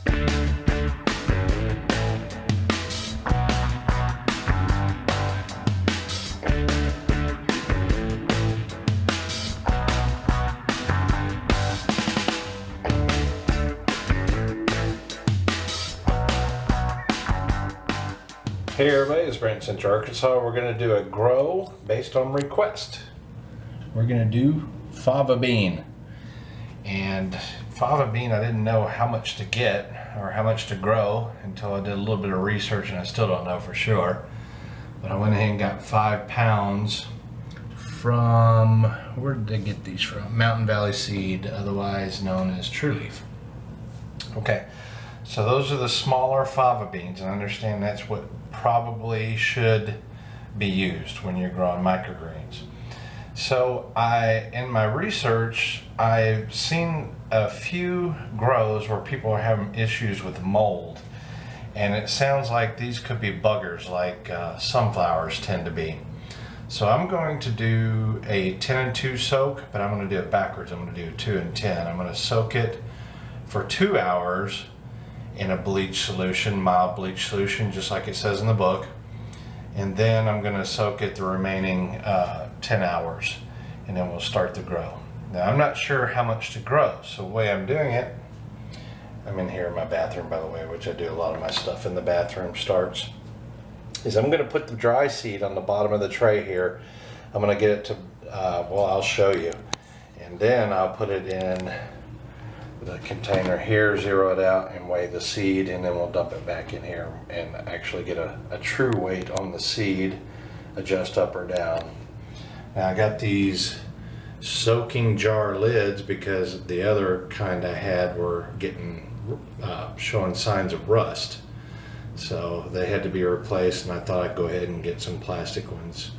Hey everybody, it's Brent, Central Arkansas. We're going to do a grow based on request. We're going to do fava bean. And fava bean, I didn't know how much to get or how much to grow until I did a little bit of research, and I still don't know for sure. But I went ahead and got 5 pounds from, where did I get these from? Mountain Valley Seed, otherwise known as True Leaf. Okay, so those are the smaller fava beans, and I understand that's what probably should be used when you're growing microgreens. So in my research, I've seen a few grows where people are having issues with mold, and it sounds like these could be buggers like sunflowers tend to be. So I'm going to do a 10 and 2 soak, but I'm going to do it backwards. I'm going to do 2 and 10. I'm going to soak it for 2 hours in a bleach solution, mild bleach solution, just like it says in the book. And then I'm going to soak it the remaining 10 hours, and then we'll start the grow. Now I'm not sure how much to grow, so the way I'm doing it, I'm in here in my bathroom, by the way, which I do a lot of my stuff in the bathroom starts, is I'm going to put the dry seed on the bottom of the tray here. I'm going to get it to, well, I'll show you. And then I'll put it in the container here, zero it out, and weigh the seed, and then we'll dump it back in here and actually get a true weight on the seed, adjust up or down. Now I got these soaking jar lids because the other kind I had were getting showing signs of rust, so they had to be replaced, and I thought I'd go ahead and get some plastic ones.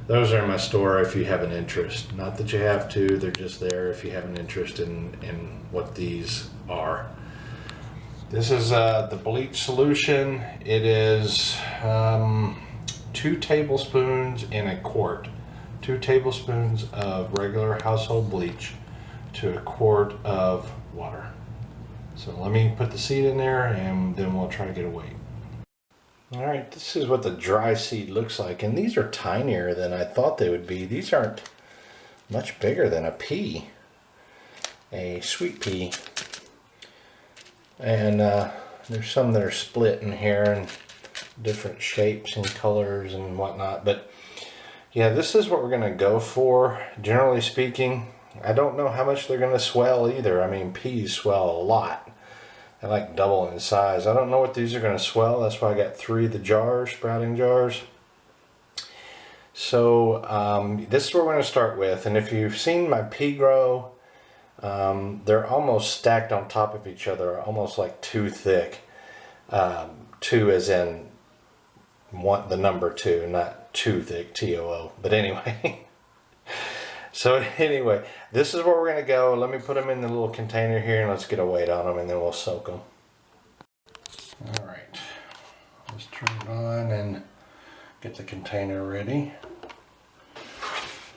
Those are in my store if you have an interest. Not that you have to, they're just there if you have an interest in what these are. This is the bleach solution. It is 2 tablespoons in a quart. 2 tablespoons of regular household bleach to a quart of water. So let me put the seed in there, and then we'll try to get a weight. All right, this is what the dry seed looks like, and these are tinier than I thought they would be. These aren't much bigger than a pea, a sweet pea. And there's some that are split in here and different shapes and colors and whatnot. But yeah, this is what we're gonna go for, generally speaking. I don't know how much they're gonna swell either. I mean, peas swell a lot. I like double in size. I don't know what these are going to swell. That's why I got 3 of the jars, sprouting jars. So this is what we're going to start with. And if you've seen my pea grow, they're almost stacked on top of each other, almost like 2 thick. 2 as in the number 2, not too thick, T-O-O. But anyway. So anyway, this is where we're going to go. Let me put them in the little container here, and let's get a weight on them, and then we'll soak them. All right, let's turn it on and get the container ready.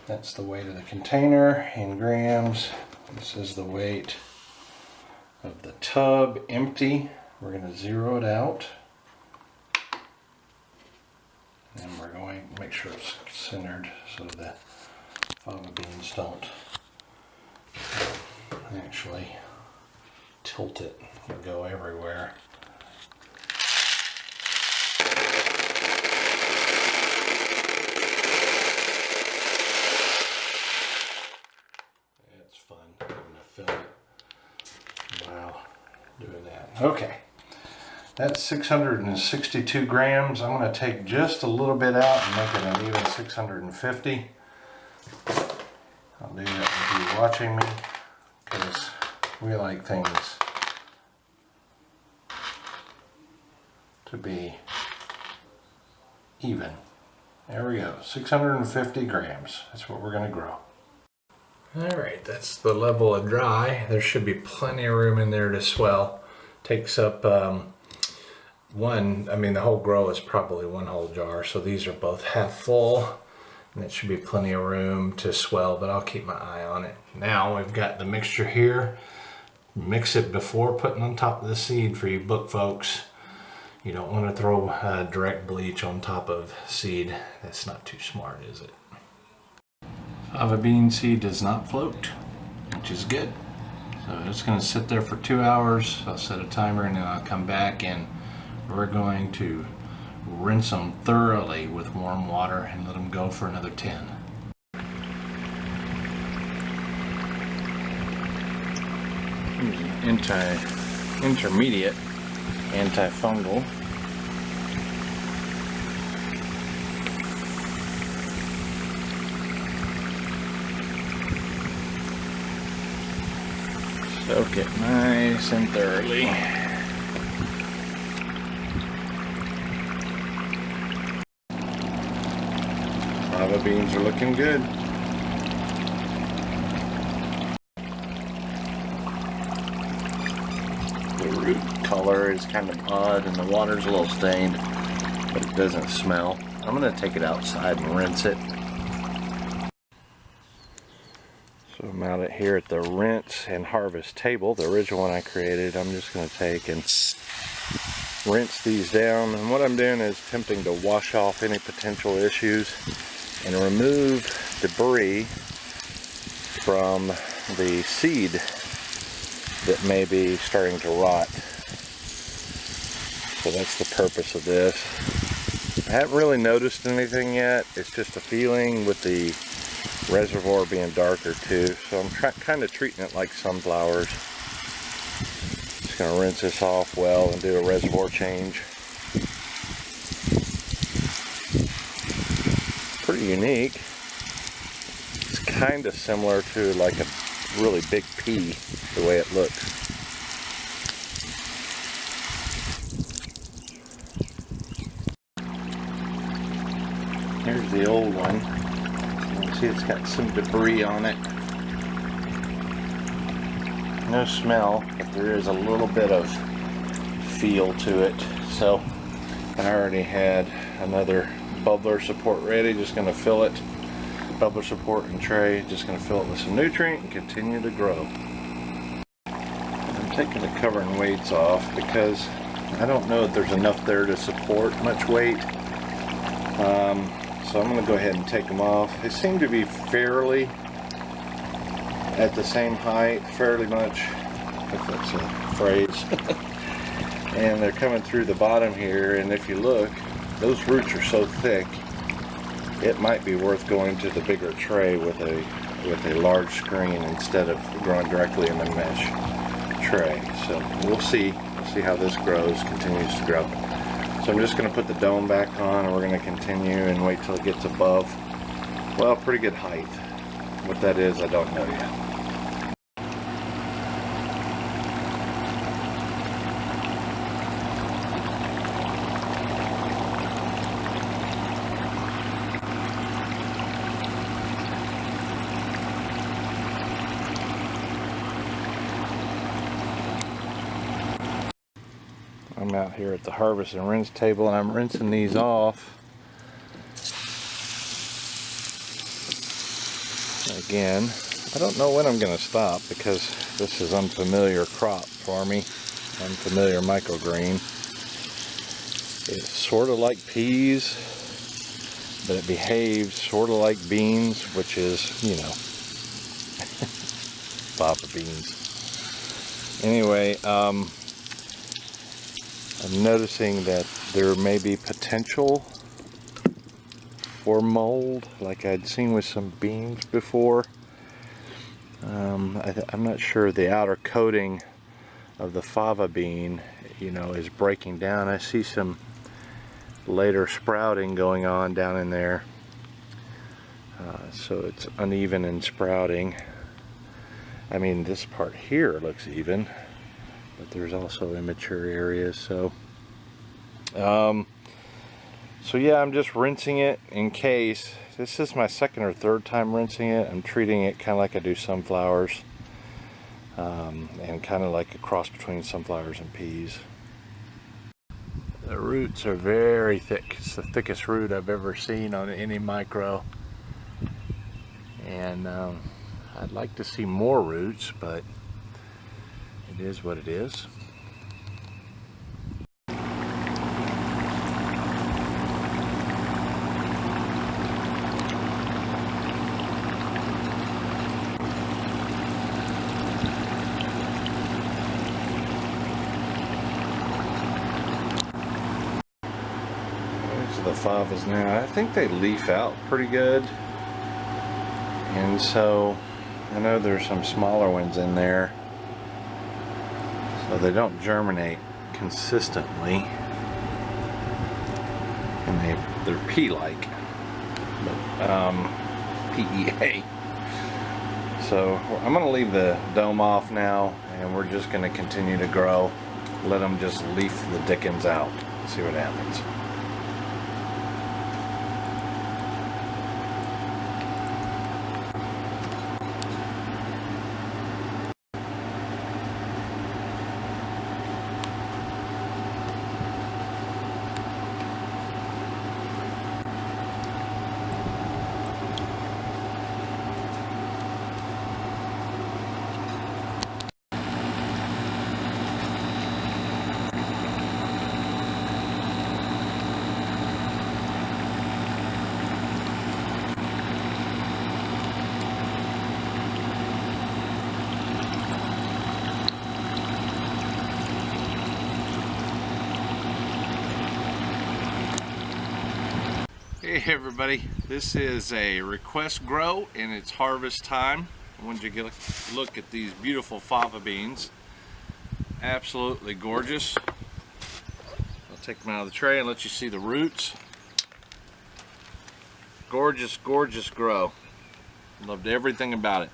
That's the weight of the container in grams. This is the weight of the tub, empty. We're going to zero it out. And we're going to make sure it's centered so that fava beans don't actually tilt it and go everywhere. It's fun having to film it while doing that. Okay, that's 662 grams. I'm going to take just a little bit out and make it an even 650. I'll do that with you watching me, because we like things to be even. There we go, 650 grams. That's what we're going to grow. Alright, that's the level of dry. There should be plenty of room in there to swell. Takes up the whole grow is probably 1 whole jar, so these are both half full. And it should be plenty of room to swell, but I'll keep my eye on it. Now we've got the mixture here. Mix it before putting on top of the seed for you book folks. You don't want to throw direct bleach on top of seed. That's not too smart, is it? Fava bean seed does not float, which is good. So it's going to sit there for 2 hours. I'll set a timer and then I'll come back and we're going to rinse them thoroughly with warm water and let them go for another 10. Intermediate antifungal. Soak it nice and thoroughly. Fava beans are looking good. The root color is kind of odd and the water's a little stained, but it doesn't smell. I'm going to take it outside and rinse it. So I'm out here at the rinse and harvest table, the original one I created. I'm just going to take and rinse these down, and what I'm doing is attempting to wash off any potential issues and remove debris from the seed that may be starting to rot. So that's the purpose of this. I haven't really noticed anything yet. It's just a feeling with the reservoir being darker too. So I'm kind of treating it like sunflowers. Just going to rinse this off well and do a reservoir change. Pretty unique. It's kind of similar to like a really big pea, the way it looks. Here's the old one. You can see it's got some debris on it. No smell, but there is a little bit of feel to it. So I already had another bubbler support ready, just going to fill it. Bubbler support and tray, just going to fill it with some nutrient and continue to grow. I'm taking the cover and weights off because I don't know if there's enough there to support much weight. So I'm going to go ahead and take them off. They seem to be fairly at the same height, fairly much, if that's a phrase. And they're coming through the bottom here, and if you look, those roots are so thick, it might be worth going to the bigger tray with a large screen instead of growing directly in the mesh tray. So we'll see how this grows, continues to grow. So I'm just going to put the dome back on, and we're going to continue and wait till it gets above, well, pretty good height. What that is, I don't know yet. I'm out here at the harvest and rinse table, and I'm rinsing these off. Again, I don't know when I'm going to stop because this is unfamiliar crop for me, unfamiliar microgreen. It's sort of like peas, but it behaves sort of like beans, which is, you know, fava beans. Anyway, I'm noticing that there may be potential for mold, like I'd seen with some beans before. I'm not sure the outer coating of the fava bean, you know, is breaking down. I see some later sprouting going on down in there. So it's uneven in sprouting. I mean, this part here looks even, but there's also immature areas. So yeah, I'm just rinsing it in case. This is my second or third time rinsing it. I'm treating it kind of like I do sunflowers, and kind of like a cross between sunflowers and peas. The roots are very thick. It's the thickest root I've ever seen on any micro, and I'd like to see more roots, but is what it is. The Favas now, I think they leaf out pretty good, and so I know there's some smaller ones in there, so they don't germinate consistently, and they're pea-like, but PEA. So I'm going to leave the dome off now, and we're just going to continue to grow, let them just leaf the dickens out, see what happens. Hey everybody, this is a request grow and it's harvest time. I wanted you to get a look at these beautiful fava beans. Absolutely gorgeous. I'll take them out of the tray and let you see the roots. Gorgeous, gorgeous grow. Loved everything about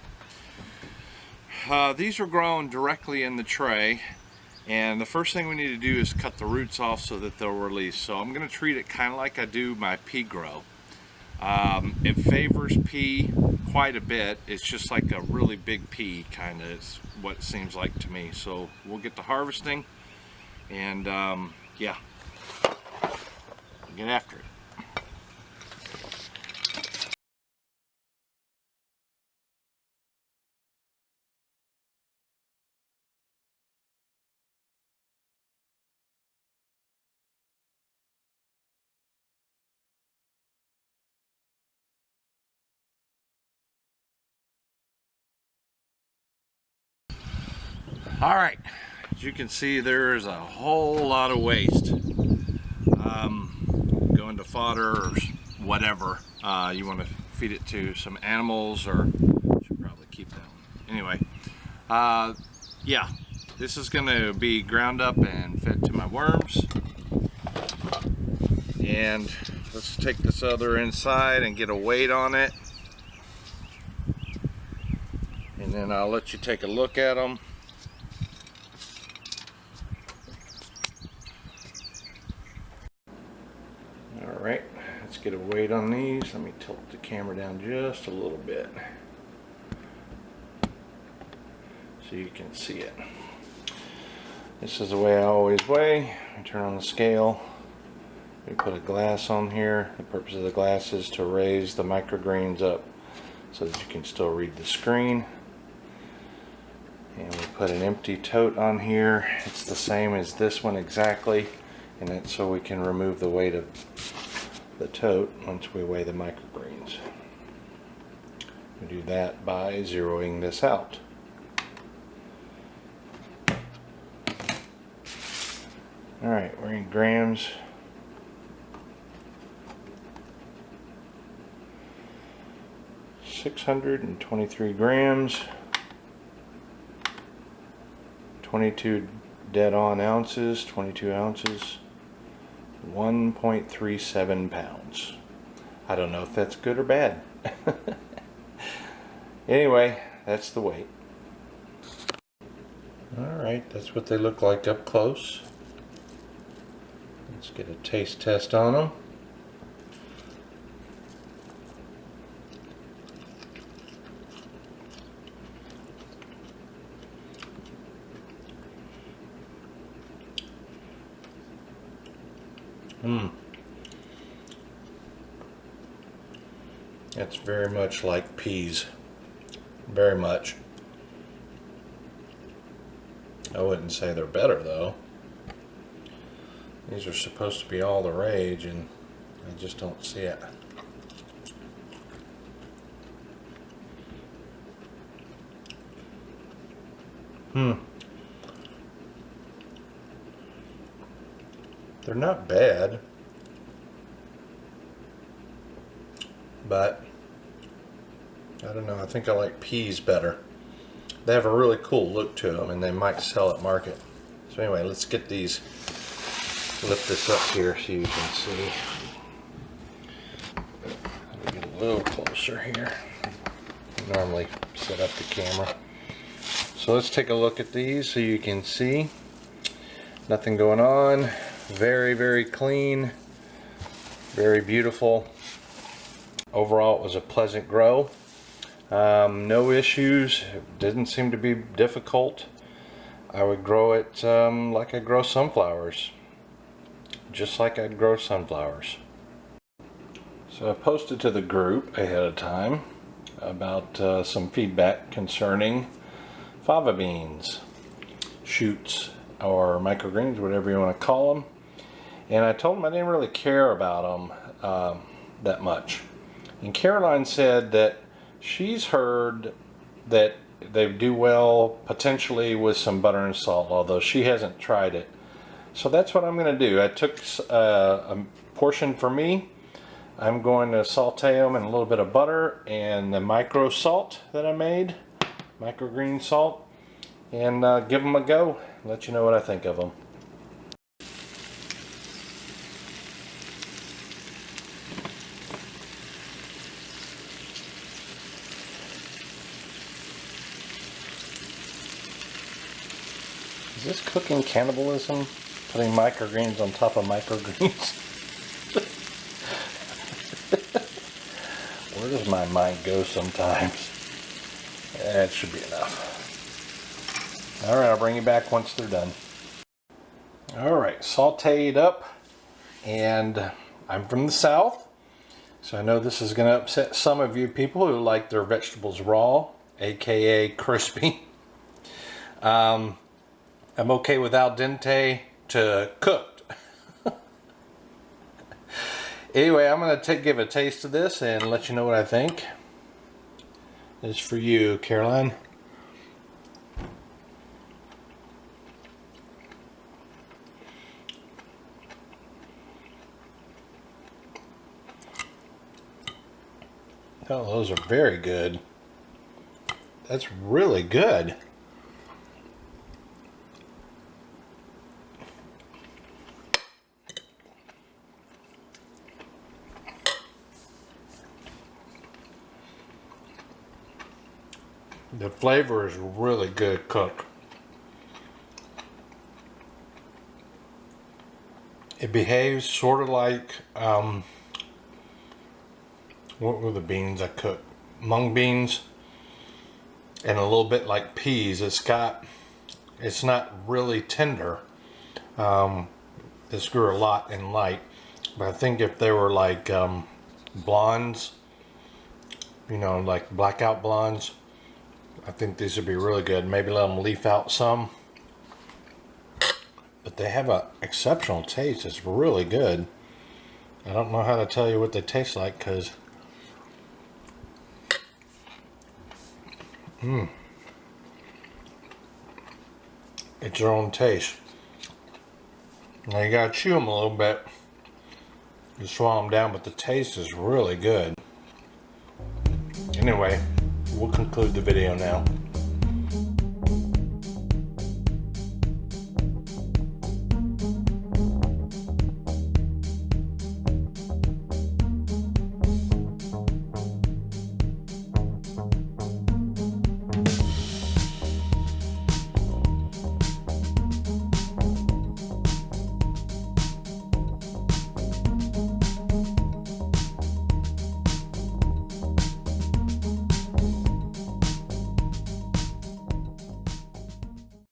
it. These were grown directly in the tray, and the first thing we need to do is cut the roots off so that they'll release. So I'm going to treat it kind of like I do my pea grow. It favors pea quite a bit. It's just like a really big pea, kind of is what it seems like to me. So we'll get to harvesting, and yeah, get after it. All right, as you can see, there's a whole lot of waste going to fodder or whatever you want to feed it to, some animals, or should probably keep that one. Anyway, yeah, this is going to be ground up and fed to my worms. And let's take this other inside and get a weight on it, and then I'll let you take a look at them. Alright, let's get a weight on these. Let me tilt the camera down just a little bit so you can see it. This is the way I always weigh. I turn on the scale. We put a glass on here. The purpose of the glass is to raise the microgreens up so that you can still read the screen. And we put an empty tote on here. It's the same as this one exactly, and that's so we can remove the weight of the tote once we weigh the microgreens. We do that by zeroing this out. Alright, we're in grams. $623 grams, 22 dead on ounces, 22 ounces, 1.37 pounds. I don't know if that's good or bad. Anyway, that's the weight. Alright, that's what they look like up close. Let's get a taste test on them. It's very much like peas. Very much. I wouldn't say they're better though. These are supposed to be all the rage and I just don't see it. They're not bad, but I don't know, I think I like peas better. They have a really cool look to them and they might sell at market. So anyway, let's get these, lift this up here so you can see. Let me get a little closer here. I normally set up the camera. So let's take a look at these so you can see. Nothing going on. Very, very clean. Very beautiful. Overall, it was a pleasant grow. No issues. It didn't seem to be difficult. I would grow it like I grow sunflowers. Just like I'd grow sunflowers. So I posted to the group ahead of time about some feedback concerning fava beans, shoots, or microgreens, whatever you want to call them. And I told them I didn't really care about them that much. And Caroline said that she's heard that they do well potentially with some butter and salt, although she hasn't tried it. So that's what I'm going to do. I took a portion for me. I'm going to saute them in a little bit of butter and the micro salt that I made, microgreen salt, and give them a go. Let you know what I think of them. Is this cooking cannibalism? Putting microgreens on top of microgreens? Where does my mind go sometimes? That should be enough. Alright, I'll bring you back once they're done. Alright, sauteed up, and I'm from the South, so I know this is going to upset some of you people who like their vegetables raw, aka crispy. I'm okay with al dente to cooked. Anyway, I'm going to give a taste of this and let you know what I think. This is for you, Caroline. Oh, those are very good. That's really good. The flavor is really good cooked. It behaves sort of like, what were the beans I cooked? Mung beans, and a little bit like peas. It's not really tender. This grew a lot in light, but I think if they were like blondes, you know, like blackout blondes, I think these would be really good. Maybe let them leaf out some. But they have an exceptional taste. It's really good. I don't know how to tell you what they taste like because it's their own taste. Now you gotta chew them a little bit to swallow them down, but the taste is really good. Anyway, we'll conclude the video now.